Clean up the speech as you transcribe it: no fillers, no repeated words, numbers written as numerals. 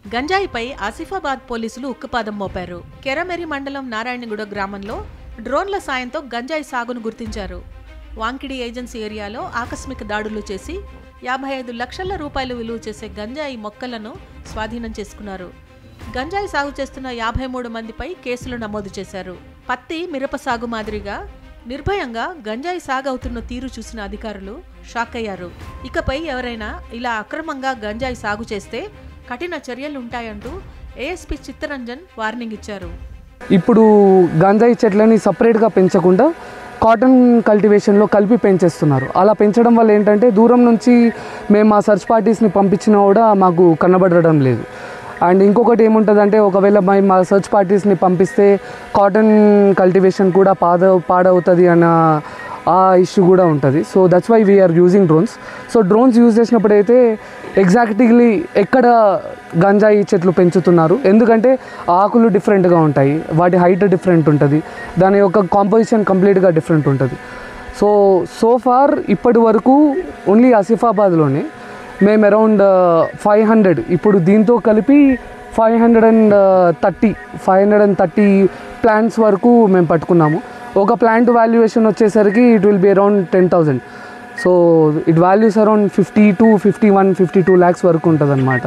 గంజాయిపై ఆసిఫాబాద్ పోలీసులు ఉక్కుపాదం మోపారు. కెరమెరి మండలం నారాయణగూడ గ్రామంలో డ్రోన్ల సాయంతో గంజాయి సాగును గుర్తించారు. వాంకిడి ఏజెన్సీ ఏరియాలో ఆకస్మిక దాడులు చేసి 55 లక్షల రూపాయలు విలువ చేసే గంజాయి మొక్కలను స్వాధీనం చేసుకున్నారు. గంజాయి సాగు చేస్తున్న 53 మందిపై కేసులు నమోదు చేశారు. పత్తి, మిరప సాగు మాదిరిగా నిర్భయంగా గంజాయి సాగు అవుతున్న తీరు చూసిన అధికారులు షాక్ అయ్యారు. ఇకపై ఎవరైనా ఇలా అక్రమంగా గంజాయి సాగు చేస్తే కఠిన చర్యలుంటాయంటూ ఏఎస్పీ చిత్తరంజన్ వార్నింగ్ ఇచ్చారు. ఇప్పుడు గంజాయి చెట్లని సపరేట్గా పెంచకుండా కాటన్ కల్టివేషన్లో కలిపి పెంచేస్తున్నారు. అలా పెంచడం వల్ల ఏంటంటే దూరం నుంచి మేము మా సర్చ్ పార్టీస్ని పంపించినా కూడా మాకు కనబడడం లేదు. అండ్ ఇంకొకటి ఏముంటుందంటే ఒకవేళ మా సర్చ్ పార్టీస్ని పంపిస్తే కాటన్ కల్టివేషన్ కూడా పాడవుతుంది అన్న ఆ ఇష్యూ కూడా ఉంటుంది. So that's why we're using drones. So drones use చేసినప్పుడు అయితే ఎగ్జాక్ట్లీ ఎక్కడ గంజాయి చెట్లు పెంచుతున్నారు, ఎందుకంటే ఆకులు డిఫరెంట్గా ఉంటాయి, వాటి హైట్ డిఫరెంట్ ఉంటుంది, దాని యొక్క కాంపోజిషన్ కంప్లీట్గా డిఫరెంట్ ఉంటుంది. సో ఫార్ ఇప్పటి వరకు ఓన్లీ ఆసిఫాబాద్లోనే మేము అరౌండ్ 500, ఇప్పుడు దీంతో కలిపి 530 ప్లాంట్స్ వరకు మేము పట్టుకున్నాము. ఒక ప్లాంట్ వాల్యుయేషన్ వచ్చేసరికి it will be around 10,000. So it values around 50 to 51, 52 lakhs వరకు ఉంటుంది అన్నమాట.